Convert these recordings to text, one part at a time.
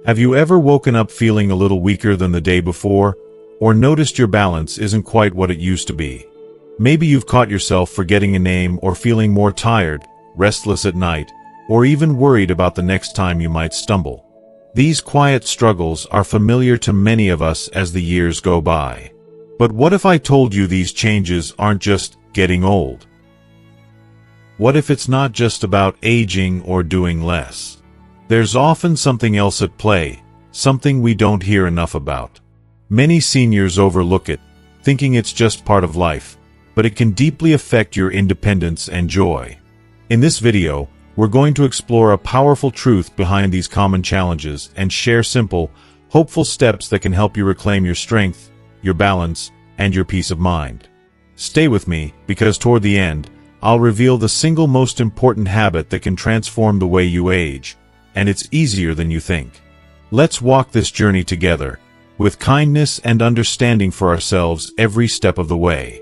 Have you ever woken up feeling a little weaker than the day before, or noticed your balance isn't quite what it used to be? Maybe you've caught yourself forgetting a name or feeling more tired, restless at night, or even worried about the next time you might stumble. These quiet struggles are familiar to many of us as the years go by. But what if I told you these changes aren't just getting old? What if it's not just about aging or doing less? There's often something else at play, something we don't hear enough about. Many seniors overlook it, thinking it's just part of life, but it can deeply affect your independence and joy. In this video, we're going to explore a powerful truth behind these common challenges and share simple, hopeful steps that can help you reclaim your strength, your balance, and your peace of mind. Stay with me, because toward the end, I'll reveal the single most important habit that can transform the way you age, and it's easier than you think. Let's walk this journey together, with kindness and understanding for ourselves every step of the way.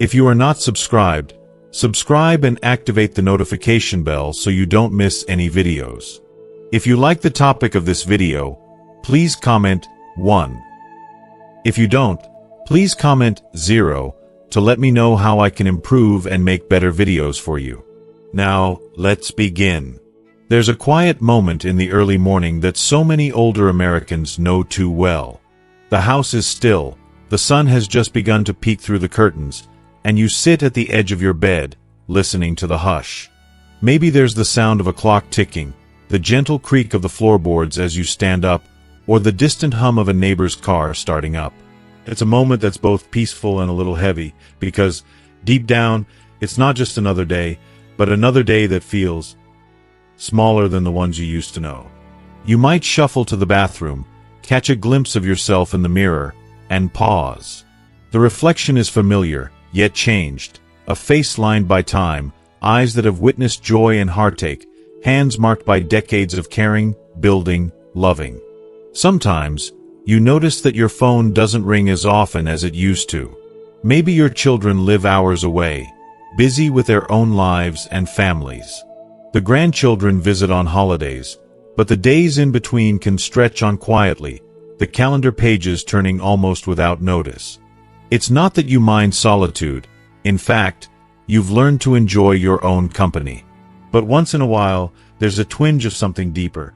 If you are not subscribed, subscribe and activate the notification bell so you don't miss any videos. If you like the topic of this video, please comment 1. If you don't, please comment 0 to let me know how I can improve and make better videos for you. Now, let's begin. There's a quiet moment in the early morning that so many older Americans know too well. The house is still, the sun has just begun to peek through the curtains, and you sit at the edge of your bed, listening to the hush. Maybe there's the sound of a clock ticking, the gentle creak of the floorboards as you stand up, or the distant hum of a neighbor's car starting up. It's a moment that's both peaceful and a little heavy, because, deep down, it's not just another day, but another day that feels smaller than the ones you used to know. You might shuffle to the bathroom, catch a glimpse of yourself in the mirror, and pause. The reflection is familiar, yet changed. A face lined by time, eyes that have witnessed joy and heartache, hands marked by decades of caring, building, loving. Sometimes, you notice that your phone doesn't ring as often as it used to. Maybe your children live hours away, busy with their own lives and families. The grandchildren visit on holidays, but the days in between can stretch on quietly, the calendar pages turning almost without notice. It's not that you mind solitude. In fact, you've learned to enjoy your own company. But once in a while, there's a twinge of something deeper.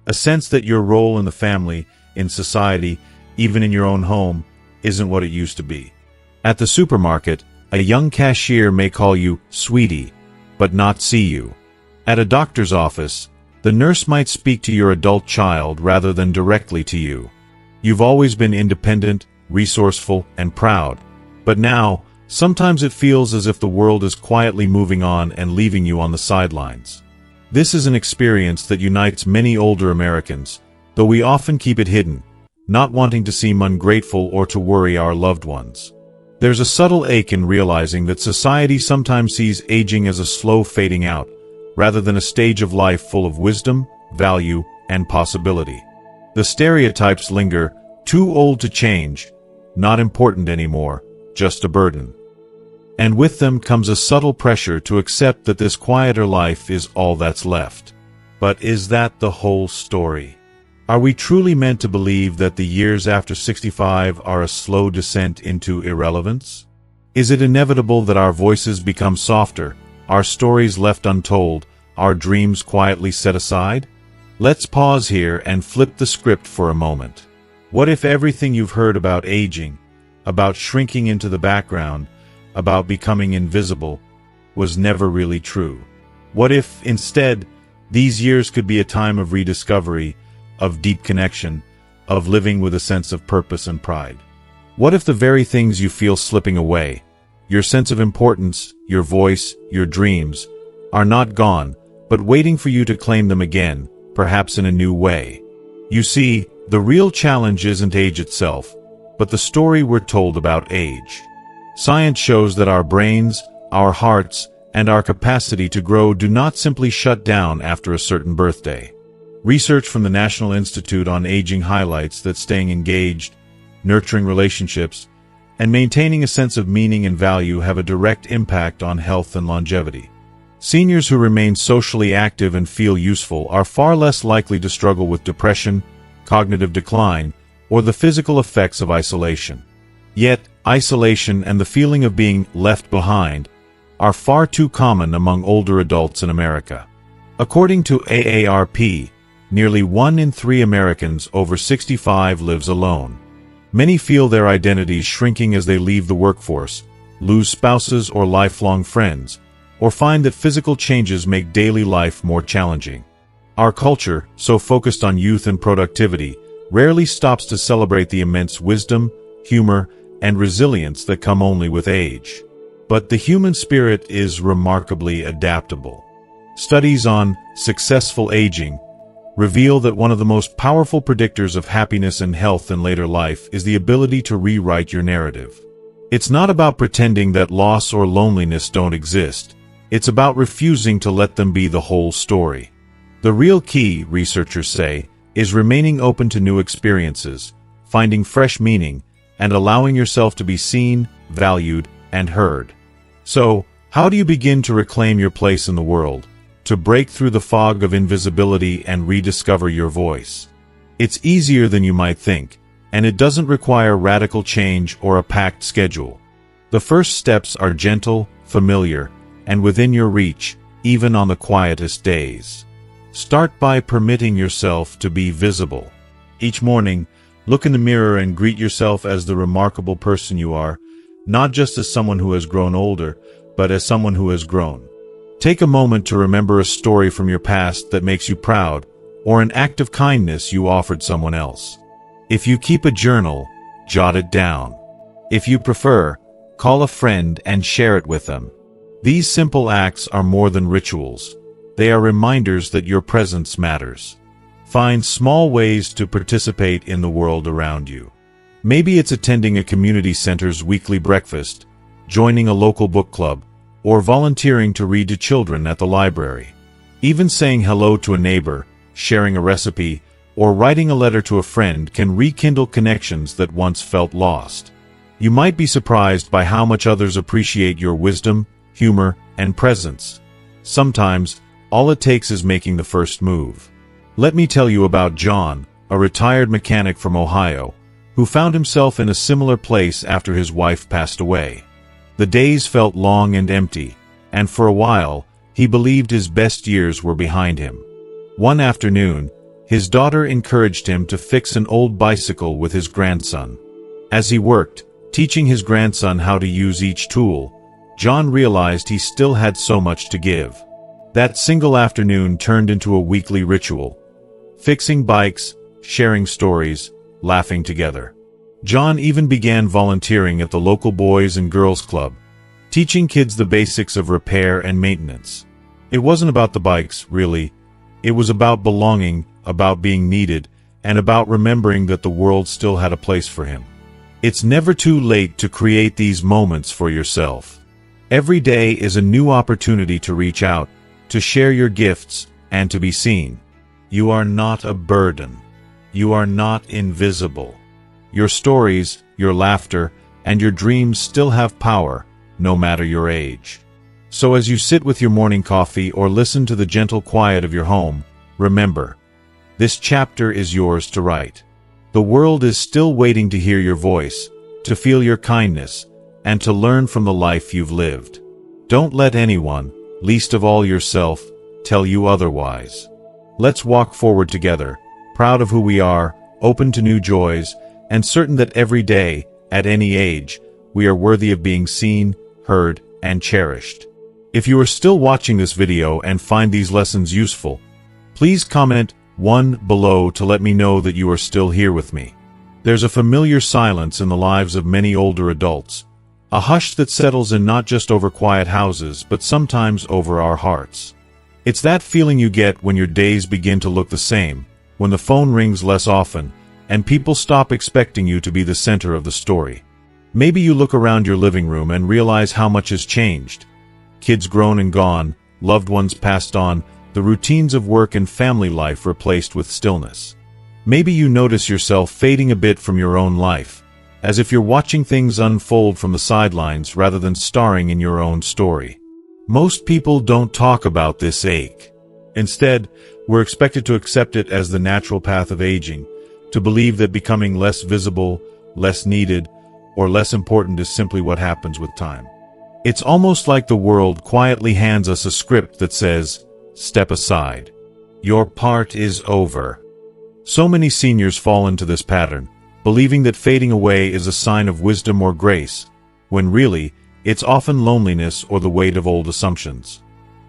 A sense that your role in the family, in society, even in your own home, isn't what it used to be. At the supermarket, a young cashier may call you sweetie, but not see you. At a doctor's office, the nurse might speak to your adult child rather than directly to you. You've always been independent, resourceful, and proud. But now, sometimes it feels as if the world is quietly moving on and leaving you on the sidelines. This is an experience that unites many older Americans, though we often keep it hidden, not wanting to seem ungrateful or to worry our loved ones. There's a subtle ache in realizing that society sometimes sees aging as a slow fading out, rather than a stage of life full of wisdom, value, and possibility. The stereotypes linger, too old to change, not important anymore, just a burden. And with them comes a subtle pressure to accept that this quieter life is all that's left. But is that the whole story? Are we truly meant to believe that the years after 65 are a slow descent into irrelevance? Is it inevitable that our voices become softer, our stories left untold, our dreams quietly set aside? Let's pause here and flip the script for a moment. What if everything you've heard about aging, about shrinking into the background, about becoming invisible, was never really true? What if, instead, these years could be a time of rediscovery, of deep connection, of living with a sense of purpose and pride? What if the very things you feel slipping away, your sense of importance, your voice, your dreams, are not gone, but waiting for you to claim them again, perhaps in a new way? You see, the real challenge isn't age itself, but the story we're told about age. Science shows that our brains, our hearts, and our capacity to grow do not simply shut down after a certain birthday. Research from the National Institute on Aging highlights that staying engaged, nurturing relationships, and maintaining a sense of meaning and value have a direct impact on health and longevity. Seniors who remain socially active and feel useful are far less likely to struggle with depression, cognitive decline, or the physical effects of isolation. Yet, isolation and the feeling of being left behind are far too common among older adults in America. According to AARP, nearly 1 in 3 Americans over 65 lives alone. Many feel their identities shrinking as they leave the workforce, lose spouses or lifelong friends, or find that physical changes make daily life more challenging. Our culture, so focused on youth and productivity, rarely stops to celebrate the immense wisdom, humor, and resilience that come only with age. But the human spirit is remarkably adaptable. Studies on successful aging reveal that one of the most powerful predictors of happiness and health in later life is the ability to rewrite your narrative. It's not about pretending that loss or loneliness don't exist. It's about refusing to let them be the whole story. The real key, researchers say, is remaining open to new experiences, finding fresh meaning, and allowing yourself to be seen, valued, and heard. So, how do you begin to reclaim your place in the world, to break through the fog of invisibility and rediscover your voice? It's easier than you might think, and it doesn't require radical change or a packed schedule. The first steps are gentle, familiar, and within your reach, even on the quietest days. Start by permitting yourself to be visible. Each morning, look in the mirror and greet yourself as the remarkable person you are, not just as someone who has grown older, but as someone who has grown. Take a moment to remember a story from your past that makes you proud, or an act of kindness you offered someone else. If you keep a journal, jot it down. If you prefer, call a friend and share it with them. These simple acts are more than rituals. They are reminders that your presence matters. Find small ways to participate in the world around you. Maybe it's attending a community center's weekly breakfast, joining a local book club, or volunteering to read to children at the library. Even saying hello to a neighbor, sharing a recipe, or writing a letter to a friend can rekindle connections that once felt lost. You might be surprised by how much others appreciate your wisdom, humor, and presence. Sometimes, all it takes is making the first move. Let me tell you about John, a retired mechanic from Ohio, who found himself in a similar place after his wife passed away. The days felt long and empty, and for a while, he believed his best years were behind him. One afternoon, his daughter encouraged him to fix an old bicycle with his grandson. As he worked, teaching his grandson how to use each tool, John realized he still had so much to give. That single afternoon turned into a weekly ritual. Fixing bikes, sharing stories, laughing together. John even began volunteering at the local Boys and Girls Club, teaching kids the basics of repair and maintenance. It wasn't about the bikes, really. It was about belonging, about being needed, and about remembering that the world still had a place for him. It's never too late to create these moments for yourself. Every day is a new opportunity to reach out, to share your gifts, and to be seen. You are not a burden. You are not invisible. Your stories, your laughter, and your dreams still have power, no matter your age. So as you sit with your morning coffee or listen to the gentle quiet of your home, remember, this chapter is yours to write. The world is still waiting to hear your voice, to feel your kindness, and to learn from the life you've lived. Don't let anyone, least of all yourself, tell you otherwise. Let's walk forward together, proud of who we are, open to new joys, and certain that every day, at any age, we are worthy of being seen, heard, and cherished. If you are still watching this video and find these lessons useful, please comment 1 below to let me know that you are still here with me. There's a familiar silence in the lives of many older adults, a hush that settles in not just over quiet houses but sometimes over our hearts. It's that feeling you get when your days begin to look the same, when the phone rings less often, and people stop expecting you to be the center of the story. Maybe you look around your living room and realize how much has changed. Kids grown and gone, loved ones passed on, the routines of work and family life replaced with stillness. Maybe you notice yourself fading a bit from your own life, as if you're watching things unfold from the sidelines rather than starring in your own story. Most people don't talk about this ache. Instead, we're expected to accept it as the natural path of aging, to believe that becoming less visible, less needed, or less important is simply what happens with time. It's almost like the world quietly hands us a script that says, "Step aside. Your part is over." So many seniors fall into this pattern, believing that fading away is a sign of wisdom or grace, when really, it's often loneliness or the weight of old assumptions.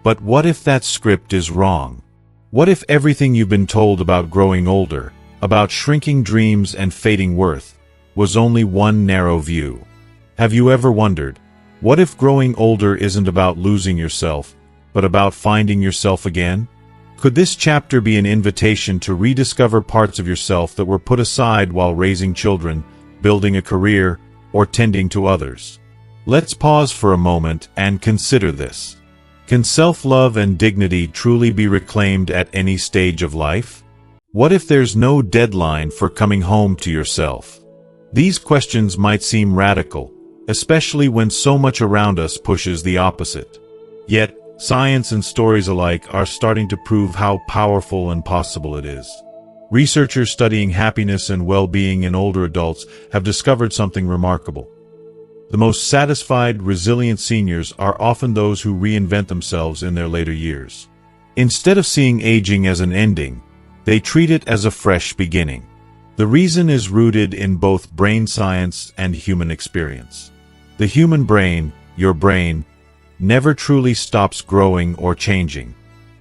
But what if that script is wrong? What if everything you've been told about growing older, about shrinking dreams and fading worth, was only one narrow view? Have you ever wondered, what if growing older isn't about losing yourself, but about finding yourself again? Could this chapter be an invitation to rediscover parts of yourself that were put aside while raising children, building a career, or tending to others? Let's pause for a moment and consider this. Can self-love and dignity truly be reclaimed at any stage of life? What if there's no deadline for coming home to yourself? These questions might seem radical, especially when so much around us pushes the opposite. Yet, science and stories alike are starting to prove how powerful and possible it is. Researchers studying happiness and well-being in older adults have discovered something remarkable. The most satisfied, resilient seniors are often those who reinvent themselves in their later years. Instead of seeing aging as an ending, they treat it as a fresh beginning. The reason is rooted in both brain science and human experience. The human brain, your brain, never truly stops growing or changing.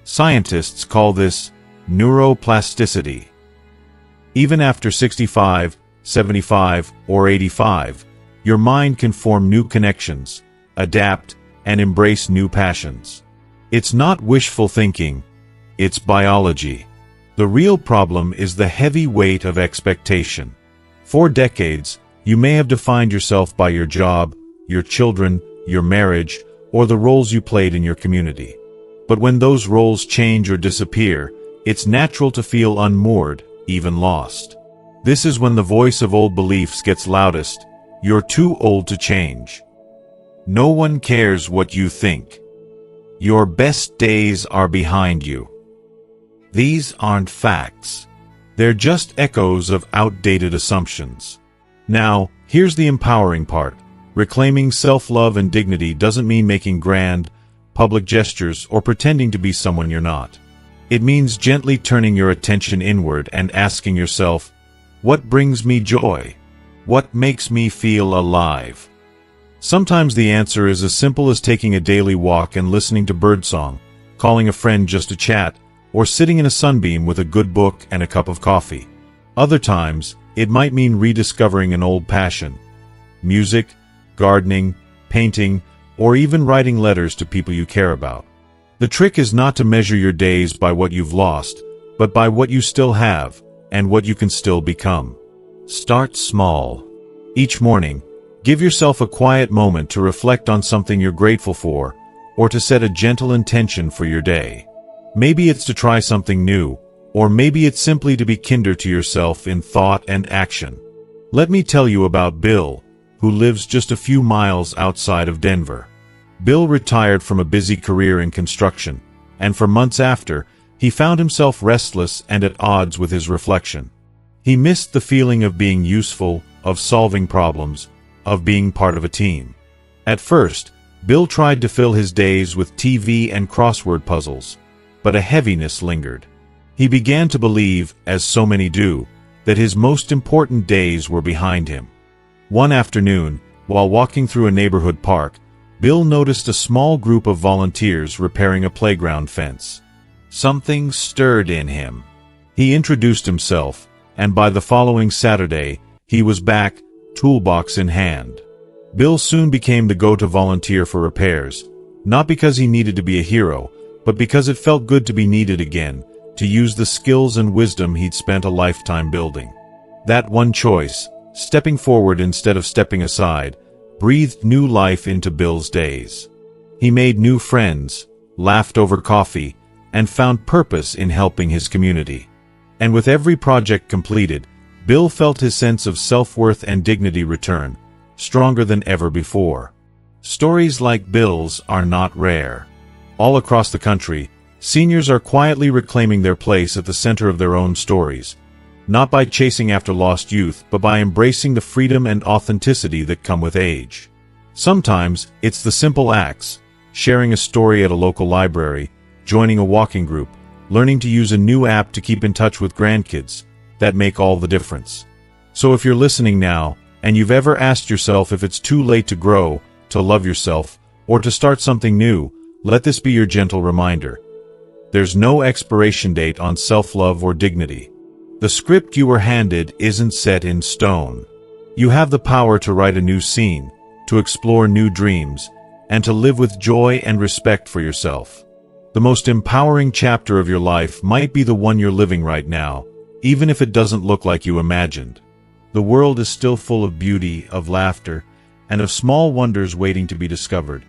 Scientists call this neuroplasticity. Even after 65, 75, or 85, your mind can form new connections, adapt, and embrace new passions. It's not wishful thinking, it's biology. The real problem is the heavy weight of expectation. For decades, you may have defined yourself by your job, your children, your marriage, or the roles you played in your community. But when those roles change or disappear, it's natural to feel unmoored, even lost. This is when the voice of old beliefs gets loudest. You're too old to change. No one cares what you think. Your best days are behind you. These aren't facts. They're just echoes of outdated assumptions. Now, here's the empowering part. Reclaiming self-love and dignity doesn't mean making grand, public gestures or pretending to be someone you're not. It means gently turning your attention inward and asking yourself, what brings me joy? What makes me feel alive? Sometimes the answer is as simple as taking a daily walk and listening to birdsong, calling a friend just to chat, or sitting in a sunbeam with a good book and a cup of coffee. Other times, it might mean rediscovering an old passion. Music, gardening, painting, or even writing letters to people you care about. The trick is not to measure your days by what you've lost, but by what you still have, and what you can still become. Start small. Each morning, give yourself a quiet moment to reflect on something you're grateful for, or to set a gentle intention for your day. Maybe it's to try something new, or maybe it's simply to be kinder to yourself in thought and action. Let me tell you about Bill, who lives just a few miles outside of Denver. Bill retired from a busy career in construction, and for months after, he found himself restless and at odds with his reflection. He missed the feeling of being useful, of solving problems, of being part of a team. At first, Bill tried to fill his days with TV and crossword puzzles, but a heaviness lingered. He began to believe, as so many do, that his most important days were behind him. One afternoon, while walking through a neighborhood park, Bill noticed a small group of volunteers repairing a playground fence. Something stirred in him. He introduced himself, and by the following Saturday, he was back, toolbox in hand. Bill soon became the go-to volunteer for repairs, not because he needed to be a hero, but because it felt good to be needed again, to use the skills and wisdom he'd spent a lifetime building. That one choice, stepping forward instead of stepping aside, breathed new life into Bill's days. He made new friends, laughed over coffee, and found purpose in helping his community. And with every project completed, Bill felt his sense of self-worth and dignity return, stronger than ever before. Stories like Bill's are not rare. All across the country, seniors are quietly reclaiming their place at the center of their own stories, not by chasing after lost youth, but by embracing the freedom and authenticity that come with age. Sometimes, it's the simple acts, sharing a story at a local library, joining a walking group, learning to use a new app to keep in touch with grandkids, that make all the difference. So if you're listening now, and you've ever asked yourself if it's too late to grow, to love yourself, or to start something new, let this be your gentle reminder. There's no expiration date on self-love or dignity. The script you were handed isn't set in stone. You have the power to write a new scene, to explore new dreams, and to live with joy and respect for yourself. The most empowering chapter of your life might be the one you're living right now, even if it doesn't look like you imagined. The world is still full of beauty, of laughter, and of small wonders waiting to be discovered.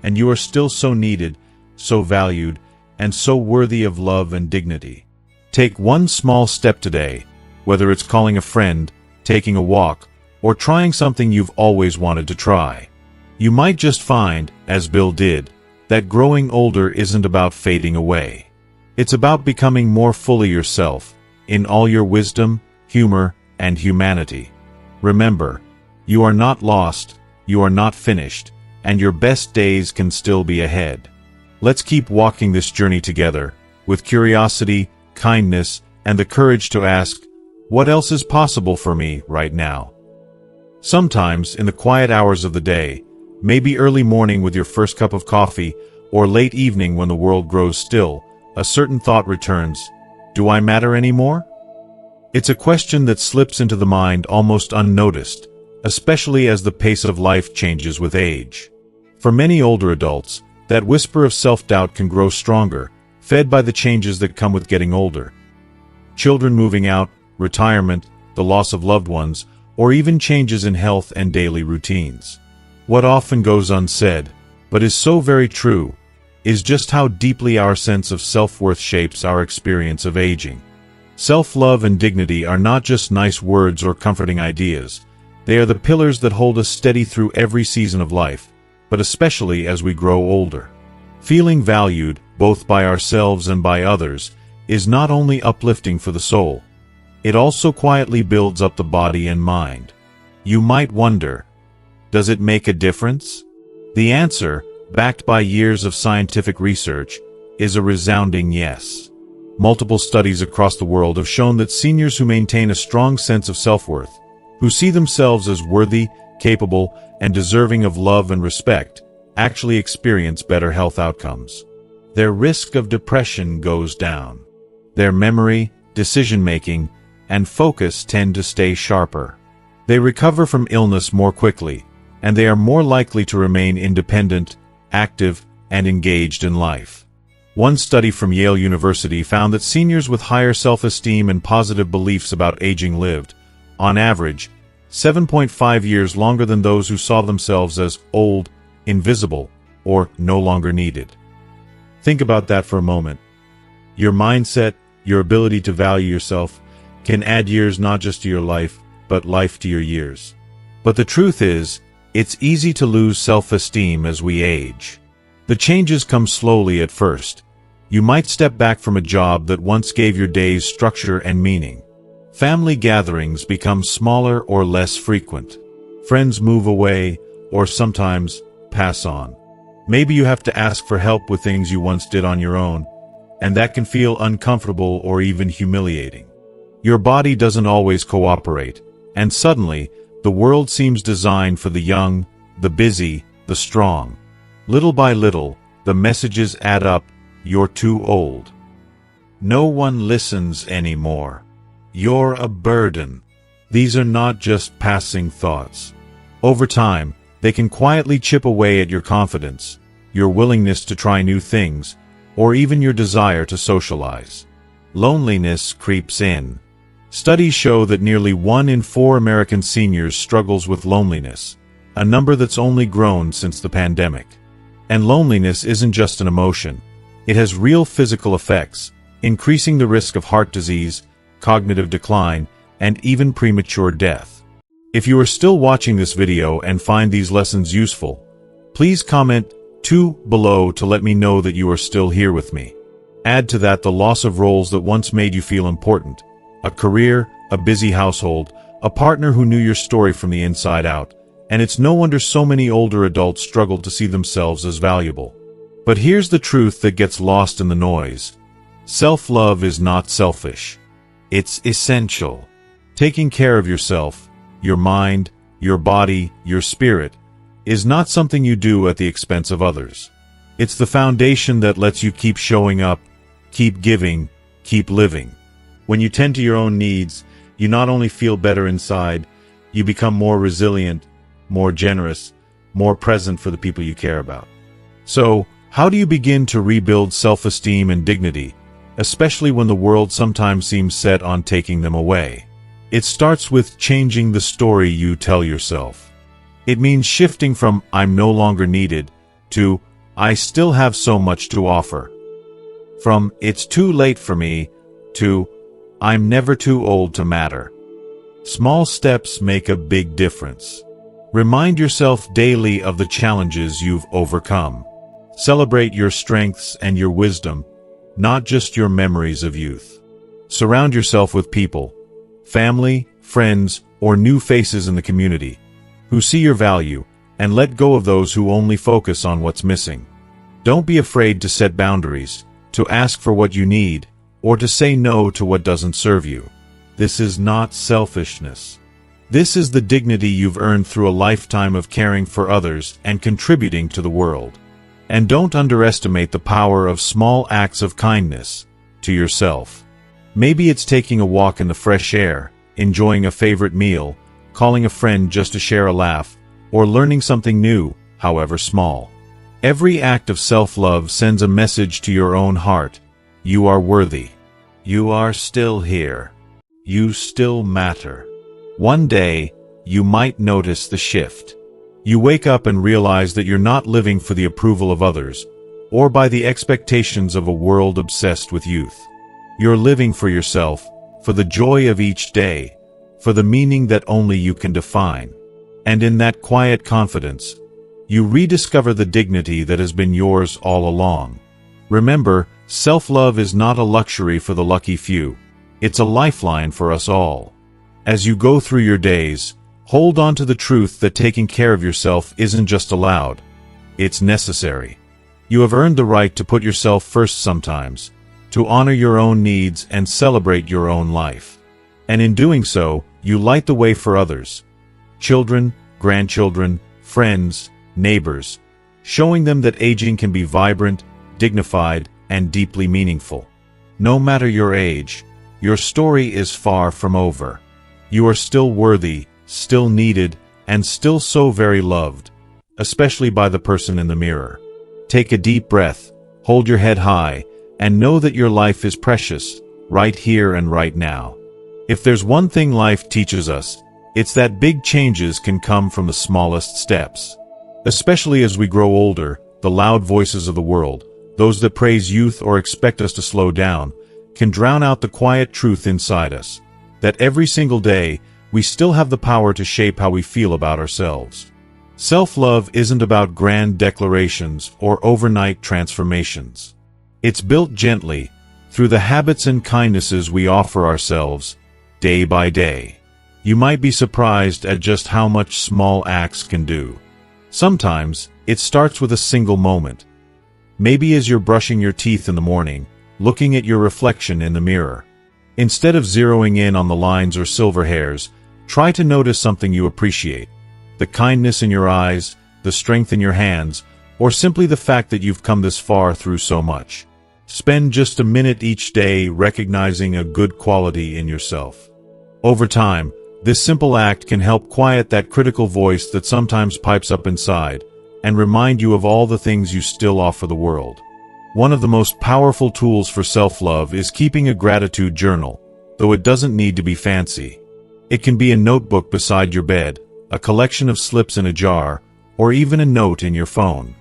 And you are still so needed, so valued, and so worthy of love and dignity. Take one small step today, whether it's calling a friend, taking a walk, or trying something you've always wanted to try. You might just find, as Bill did, that growing older isn't about fading away. It's about becoming more fully yourself, in all your wisdom, humor, and humanity. Remember, you are not lost, you are not finished, and your best days can still be ahead. Let's keep walking this journey together, with curiosity, kindness, and the courage to ask, what else is possible for me right now? Sometimes, in the quiet hours of the day, maybe early morning with your first cup of coffee, or late evening when the world grows still, a certain thought returns, do I matter anymore? It's a question that slips into the mind almost unnoticed, especially as the pace of life changes with age. For many older adults, that whisper of self-doubt can grow stronger, fed by the changes that come with getting older. Children moving out, retirement, the loss of loved ones, or even changes in health and daily routines. What often goes unsaid, but is so very true, is just how deeply our sense of self-worth shapes our experience of aging. Self-love and dignity are not just nice words or comforting ideas. They are the pillars that hold us steady through every season of life, but especially as we grow older. Feeling valued, both by ourselves and by others, is not only uplifting for the soul. It also quietly builds up the body and mind. You might wonder, does it make a difference? The answer, backed by years of scientific research, is a resounding yes. Multiple studies across the world have shown that seniors who maintain a strong sense of self-worth, who see themselves as worthy, capable, and deserving of love and respect, actually experience better health outcomes. Their risk of depression goes down. Their memory, decision-making, and focus tend to stay sharper. They recover from illness more quickly, and they are more likely to remain independent, active, and engaged in life. One study from Yale University found that seniors with higher self-esteem and positive beliefs about aging lived, on average, 7.5 years longer than those who saw themselves as old, invisible, or no longer needed. Think about that for a moment. Your mindset, your ability to value yourself, can add years not just to your life, but life to your years. But the truth is, it's easy to lose self-esteem as we age. The changes come slowly at first. You might step back from a job that once gave your days structure and meaning. Family gatherings become smaller or less frequent. Friends move away, or sometimes pass on. Maybe you have to ask for help with things you once did on your own, and that can feel uncomfortable or even humiliating. Your body doesn't always cooperate, and suddenly, the world seems designed for the young, the busy, the strong. Little by little, the messages add up, you're too old. No one listens anymore. You're a burden. These are not just passing thoughts. Over time, they can quietly chip away at your confidence, your willingness to try new things, or even your desire to socialize. Loneliness creeps in. Studies show that nearly 1 in 4 American seniors struggles with loneliness, a number that's only grown since the pandemic. And loneliness isn't just an emotion. It has real physical effects, increasing the risk of heart disease, cognitive decline, and even premature death. If you are still watching this video and find these lessons useful, please comment 2 below to let me know that you are still here with me. Add to that the loss of roles that once made you feel important, a career, a busy household, a partner who knew your story from the inside out, and it's no wonder so many older adults struggle to see themselves as valuable. But here's the truth that gets lost in the noise. Self-love is not selfish. It's essential. Taking care of yourself, your mind, your body, your spirit, is not something you do at the expense of others. It's the foundation that lets you keep showing up, keep giving, keep living. When you tend to your own needs, you not only feel better inside, you become more resilient, more generous, more present for the people you care about. So, how do you begin to rebuild self-esteem and dignity, especially when the world sometimes seems set on taking them away? It starts with changing the story you tell yourself. It means shifting from "I'm no longer needed" to "I still have so much to offer." From "it's too late for me" to "I'm never too old to matter." Small steps make a big difference. Remind yourself daily of the challenges you've overcome. Celebrate your strengths and your wisdom, not just your memories of youth. Surround yourself with people, family, friends, or new faces in the community, who see your value, and let go of those who only focus on what's missing. Don't be afraid to set boundaries, to ask for what you need, or to say no to what doesn't serve you. This is not selfishness. This is the dignity you've earned through a lifetime of caring for others and contributing to the world. And don't underestimate the power of small acts of kindness to yourself. Maybe it's taking a walk in the fresh air, enjoying a favorite meal, calling a friend just to share a laugh, or learning something new, however small. Every act of self-love sends a message to your own heart. You are worthy. You are still here. You still matter. One day, you might notice the shift. You wake up and realize that you're not living for the approval of others, or by the expectations of a world obsessed with youth. You're living for yourself, for the joy of each day, for the meaning that only you can define. And in that quiet confidence, you rediscover the dignity that has been yours all along. Remember, self-love is not a luxury for the lucky few. It's a lifeline for us all. As you go through your days, hold on to the truth that taking care of yourself isn't just allowed. It's necessary. You have earned the right to put yourself first sometimes, to honor your own needs and celebrate your own life. And in doing so, you light the way for others. Children, grandchildren, friends, neighbors, showing them that aging can be vibrant, dignified, and deeply meaningful. No matter your age, your story is far from over. You are still worthy, still needed, and still so very loved, especially by the person in the mirror. Take a deep breath, hold your head high, and know that your life is precious, right here and right now. If there's one thing life teaches us, it's that big changes can come from the smallest steps. Especially as we grow older, the loud voices of the world, those that praise youth or expect us to slow down, can drown out the quiet truth inside us, that every single day, we still have the power to shape how we feel about ourselves. Self-love isn't about grand declarations or overnight transformations. It's built gently, through the habits and kindnesses we offer ourselves, day by day. You might be surprised at just how much small acts can do. Sometimes, it starts with a single moment. Maybe as you're brushing your teeth in the morning, looking at your reflection in the mirror. Instead of zeroing in on the lines or silver hairs, try to notice something you appreciate. The kindness in your eyes, the strength in your hands, or simply the fact that you've come this far through so much. Spend just a minute each day recognizing a good quality in yourself. Over time, this simple act can help quiet that critical voice that sometimes pipes up inside, and remind you of all the things you still offer the world. One of the most powerful tools for self-love is keeping a gratitude journal, though it doesn't need to be fancy. It can be a notebook beside your bed, a collection of slips in a jar, or even a note in your phone.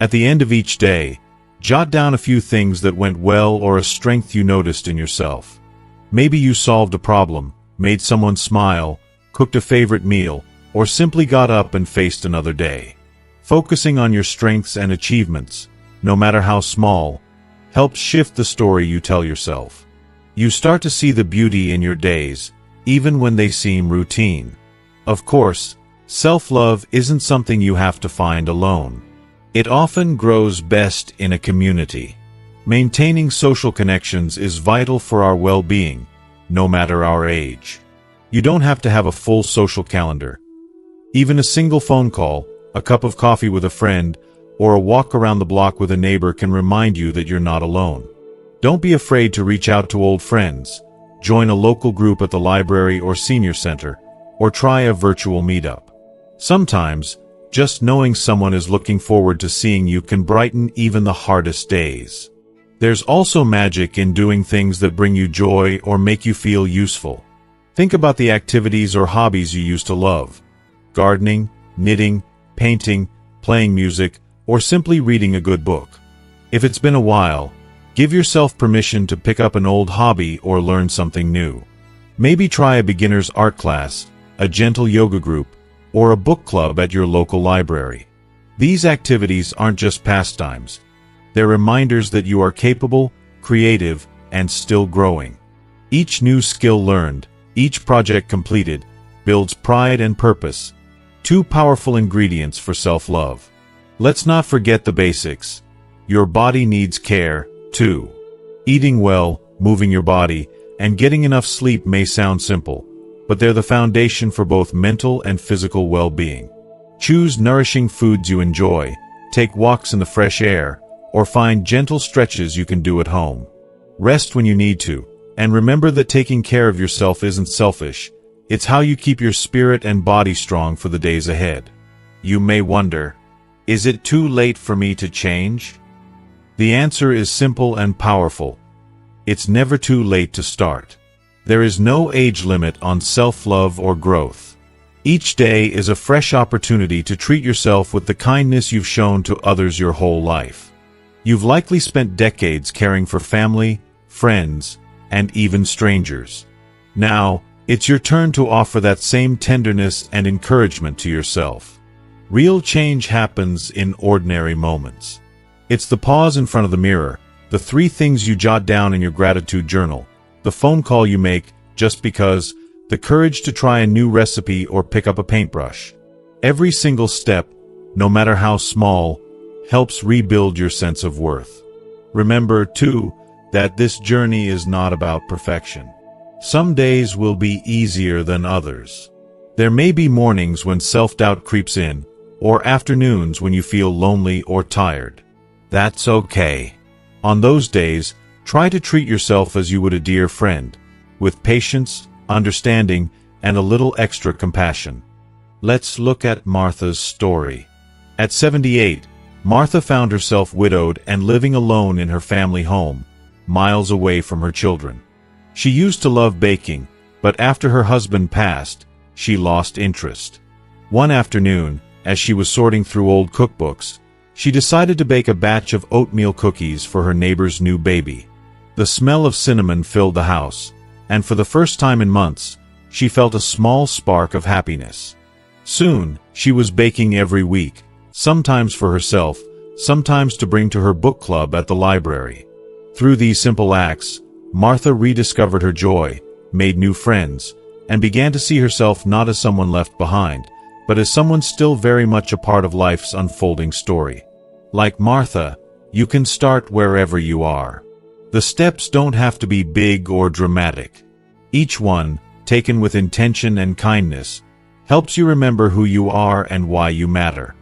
At the end of each day, jot down a few things that went well or a strength you noticed in yourself. Maybe you solved a problem, made someone smile, cooked a favorite meal, or simply got up and faced another day. Focusing on your strengths and achievements, no matter how small, helps shift the story you tell yourself. You start to see the beauty in your days, even when they seem routine. Of course, self-love isn't something you have to find alone. It often grows best in a community. Maintaining social connections is vital for our well-being, no matter our age. You don't have to have a full social calendar. Even a single phone call, a cup of coffee with a friend, or a walk around the block with a neighbor can remind you that you're not alone. Don't be afraid to reach out to old friends, join a local group at the library or senior center, or try a virtual meetup. Sometimes, just knowing someone is looking forward to seeing you can brighten even the hardest days. There's also magic in doing things that bring you joy or make you feel useful. Think about the activities or hobbies you used to love. Gardening, knitting, painting, playing music, or simply reading a good book. If it's been a while, give yourself permission to pick up an old hobby or learn something new. Maybe try a beginner's art class, a gentle yoga group, or a book club at your local library. These activities aren't just pastimes. They're reminders that you are capable, creative, and still growing. Each new skill learned, each project completed, builds pride and purpose, two powerful ingredients for self-love. Let's not forget the basics. Your body needs care, too. Eating well, moving your body, and getting enough sleep may sound simple, but they're the foundation for both mental and physical well-being. Choose nourishing foods you enjoy, take walks in the fresh air, or find gentle stretches you can do at home. Rest when you need to, and remember that taking care of yourself isn't selfish. It's how you keep your spirit and body strong for the days ahead. You may wonder, is it too late for me to change? The answer is simple and powerful. It's never too late to start. There is no age limit on self-love or growth. Each day is a fresh opportunity to treat yourself with the kindness you've shown to others your whole life. You've likely spent decades caring for family, friends, and even strangers. Now, it's your turn to offer that same tenderness and encouragement to yourself. Real change happens in ordinary moments. It's the pause in front of the mirror, the 3 things you jot down in your gratitude journal, the phone call you make just because, the courage to try a new recipe or pick up a paintbrush. Every single step, no matter how small, helps rebuild your sense of worth. Remember, too, that this journey is not about perfection. Some days will be easier than others. There may be mornings when self-doubt creeps in, or afternoons when you feel lonely or tired. That's okay. On those days, try to treat yourself as you would a dear friend, with patience, understanding, and a little extra compassion. Let's look at Martha's story. At 78, Martha found herself widowed and living alone in her family home, miles away from her children. She used to love baking, but after her husband passed, she lost interest. One afternoon, as she was sorting through old cookbooks, she decided to bake a batch of oatmeal cookies for her neighbor's new baby. The smell of cinnamon filled the house, and for the first time in months, she felt a small spark of happiness. Soon, she was baking every week, sometimes for herself, sometimes to bring to her book club at the library. Through these simple acts, Martha rediscovered her joy, made new friends, and began to see herself not as someone left behind, but as someone still very much a part of life's unfolding story. Like Martha, you can start wherever you are. The steps don't have to be big or dramatic. Each one, taken with intention and kindness, helps you remember who you are and why you matter.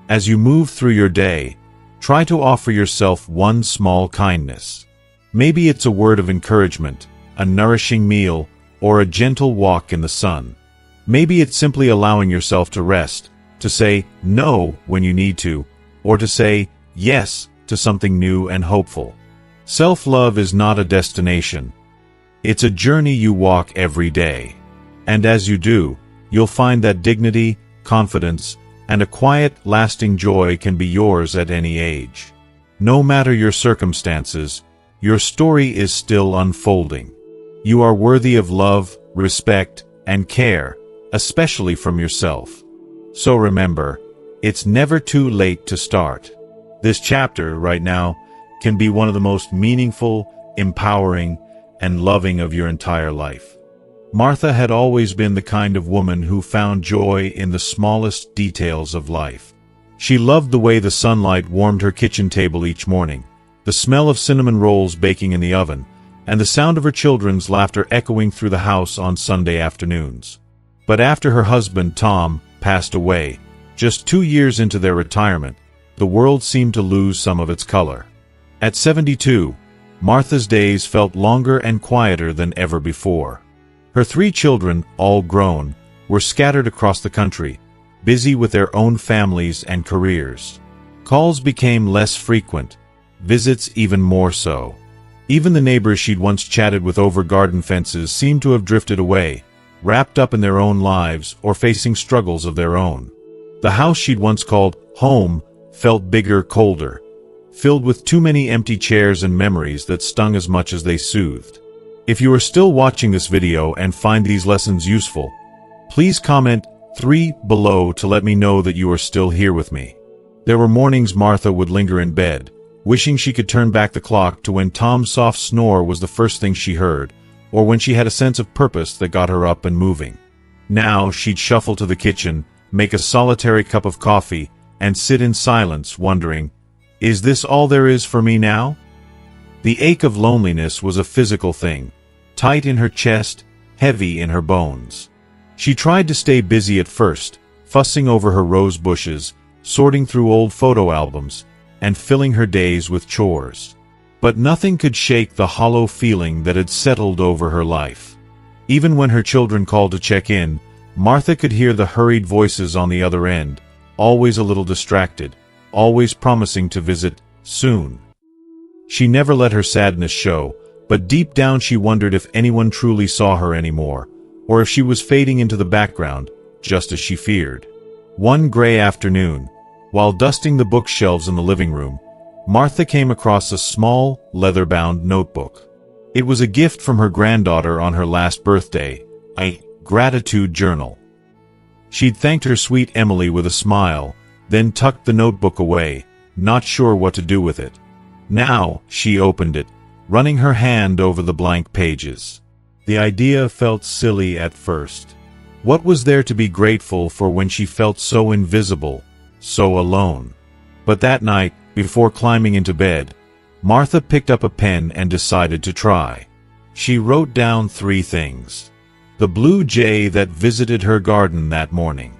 As you move through your day, try to offer yourself one small kindness. Maybe it's a word of encouragement, a nourishing meal, or a gentle walk in the sun. Maybe it's simply allowing yourself to rest, to say no when you need to, or to say yes to something new and hopeful. Self-love is not a destination. It's a journey you walk every day. And as you do, you'll find that dignity, confidence, and a quiet, lasting joy can be yours at any age. No matter your circumstances, your story is still unfolding. You are worthy of love, respect, and care, especially from yourself. So remember, it's never too late to start. This chapter, right now, can be one of the most meaningful, empowering, and loving of your entire life. Martha had always been the kind of woman who found joy in the smallest details of life. She loved the way the sunlight warmed her kitchen table each morning, the smell of cinnamon rolls baking in the oven, and the sound of her children's laughter echoing through the house on Sunday afternoons. But after her husband, Tom, passed away, just 2 years into their retirement, the world seemed to lose some of its color. At 72, Martha's days felt longer and quieter than ever before. Her 3 children, all grown, were scattered across the country, busy with their own families and careers. Calls became less frequent, visits even more so. Even the neighbors she'd once chatted with over garden fences seemed to have drifted away, wrapped up in their own lives or facing struggles of their own. The house she'd once called home felt bigger, colder, filled with too many empty chairs and memories that stung as much as they soothed. If you are still watching this video and find these lessons useful, please comment 3 below to let me know that you are still here with me. There were mornings Martha would linger in bed, wishing she could turn back the clock to when Tom's soft snore was the first thing she heard, or when she had a sense of purpose that got her up and moving. Now she'd shuffle to the kitchen, make a solitary cup of coffee, and sit in silence wondering, is this all there is for me now? The ache of loneliness was a physical thing, tight in her chest, heavy in her bones. She tried to stay busy at first, fussing over her rose bushes, sorting through old photo albums, and filling her days with chores. But nothing could shake the hollow feeling that had settled over her life. Even when her children called to check in, Martha could hear the hurried voices on the other end, always a little distracted, always promising to visit soon. She never let her sadness show, but deep down she wondered if anyone truly saw her anymore, or if she was fading into the background, just as she feared. One gray afternoon, while dusting the bookshelves in the living room, Martha came across a small, leather-bound notebook. It was a gift from her granddaughter on her last birthday, a gratitude journal. She'd thanked her sweet Emily with a smile, then tucked the notebook away, not sure what to do with it. Now, she opened it, running her hand over the blank pages. The idea felt silly at first. What was there to be grateful for when she felt so invisible, so alone? But that night, before climbing into bed, Martha picked up a pen and decided to try. She wrote down 3 things. The blue jay that visited her garden that morning,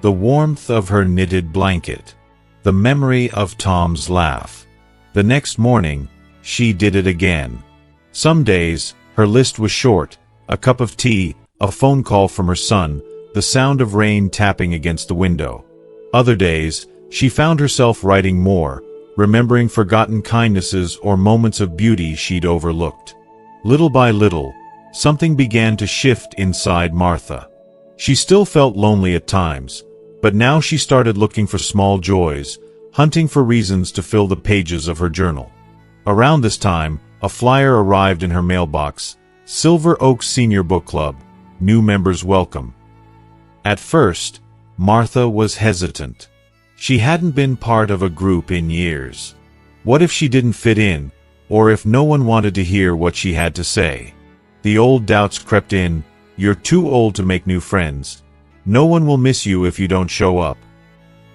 the warmth of her knitted blanket, the memory of Tom's laugh. The next morning, she did it again. Some days, her list was short: a cup of tea, a phone call from her son, the sound of rain tapping against the window. Other days, she found herself writing more, remembering forgotten kindnesses or moments of beauty she'd overlooked. Little by little, something began to shift inside Martha. She still felt lonely at times, but now she started looking for small joys, hunting for reasons to fill the pages of her journal. Around this time, a flyer arrived in her mailbox: Silver Oaks Senior Book Club, new members welcome. At first, Martha was hesitant. She hadn't been part of a group in years. What if she didn't fit in, or if no one wanted to hear what she had to say? The old doubts crept in: you're too old to make new friends. No one will miss you if you don't show up.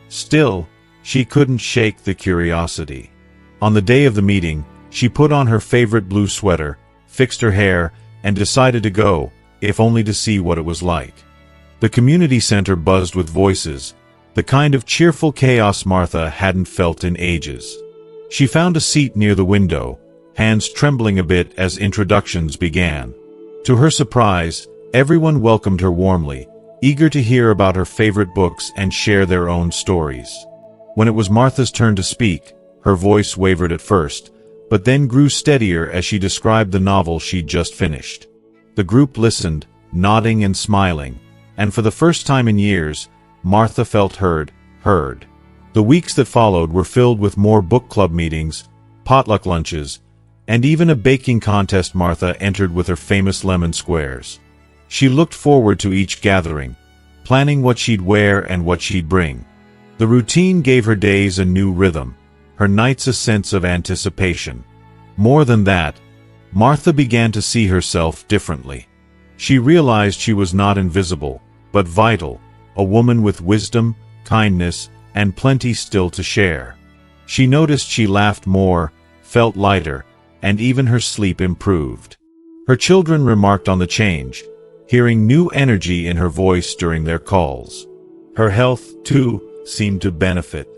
Still, she couldn't shake the curiosity. On the day of the meeting, she put on her favorite blue sweater, fixed her hair, and decided to go, if only to see what it was like. The community center buzzed with voices, the kind of cheerful chaos Martha hadn't felt in ages. She found a seat near the window, hands trembling a bit as introductions began. To her surprise, everyone welcomed her warmly, eager to hear about her favorite books and share their own stories. When it was Martha's turn to speak, her voice wavered at first, but then grew steadier as she described the novel she'd just finished. The group listened, nodding and smiling, and for the first time in years, Martha felt heard. The weeks that followed were filled with more book club meetings, potluck lunches, and even a baking contest Martha entered with her famous lemon squares. She looked forward to each gathering, planning what she'd wear and what she'd bring. The routine gave her days a new rhythm, her nights a sense of anticipation. More than that, Martha began to see herself differently. She realized she was not invisible, but vital, a woman with wisdom, kindness, and plenty still to share. She noticed she laughed more, felt lighter, and even her sleep improved. Her children remarked on the change, hearing new energy in her voice during their calls. Her health, too, seemed to benefit.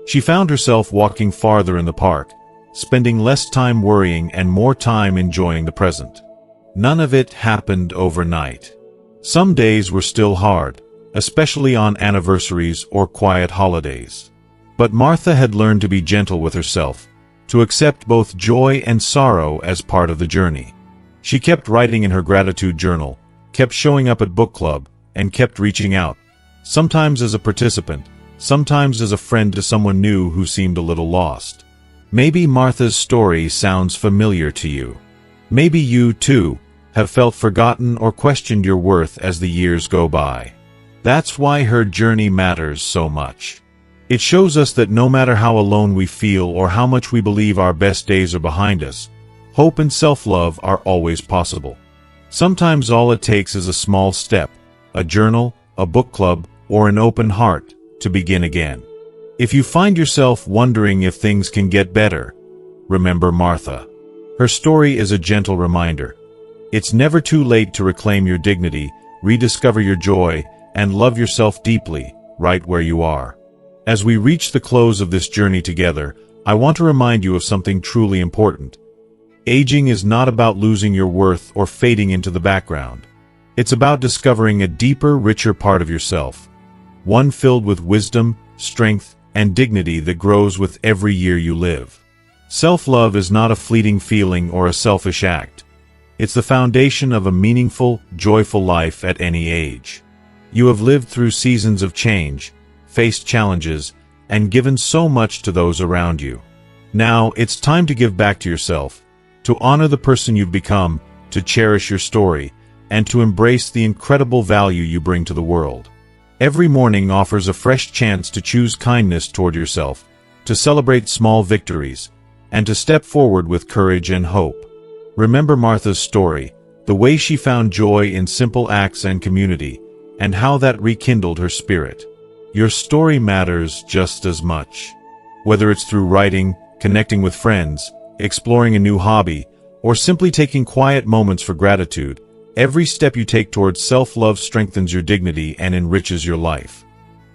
She found herself walking farther in the park, spending less time worrying and more time enjoying the present. None of it happened overnight. Some days were still hard, especially on anniversaries or quiet holidays. But Martha had learned to be gentle with herself, to accept both joy and sorrow as part of the journey. She kept writing in her gratitude journal, kept showing up at book club, and kept reaching out, sometimes as a participant, sometimes as a friend to someone new who seemed a little lost. Maybe Martha's story sounds familiar to you. Maybe you, too, have felt forgotten or questioned your worth as the years go by. That's why her journey matters so much. It shows us that no matter how alone we feel or how much we believe our best days are behind us, hope and self-love are always possible. Sometimes all it takes is a small step, a journal, a book club, or an open heart, to begin again. If you find yourself wondering if things can get better, remember Martha. Her story is a gentle reminder. It's never too late to reclaim your dignity, rediscover your joy, and love yourself deeply, right where you are. As we reach the close of this journey together, I want to remind you of something truly important. Aging is not about losing your worth or fading into the background. It's about discovering a deeper, richer part of yourself, one filled with wisdom, strength, and dignity that grows with every year you live. Self-love is not a fleeting feeling or a selfish act. It's the foundation of a meaningful, joyful life at any age. You have lived through seasons of change, faced challenges, and given so much to those around you. Now, it's time to give back to yourself, to honor the person you've become, to cherish your story, and to embrace the incredible value you bring to the world. Every morning offers a fresh chance to choose kindness toward yourself, to celebrate small victories, and to step forward with courage and hope. Remember Martha's story, the way she found joy in simple acts and community, and how that rekindled her spirit. Your story matters just as much. Whether it's through writing, connecting with friends, exploring a new hobby, or simply taking quiet moments for gratitude, every step you take towards self-love strengthens your dignity and enriches your life.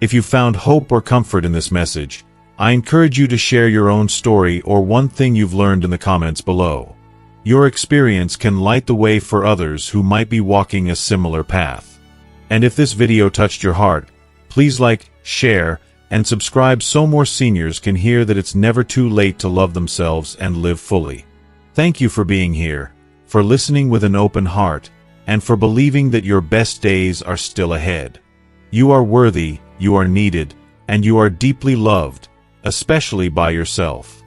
If you found hope or comfort in this message, I encourage you to share your own story or one thing you've learned in the comments below. Your experience can light the way for others who might be walking a similar path. And if this video touched your heart, please like, share, and subscribe so more seniors can hear that it's never too late to love themselves and live fully. Thank you for being here, for listening with an open heart, and for believing that your best days are still ahead. You are worthy, you are needed, and you are deeply loved, especially by yourself.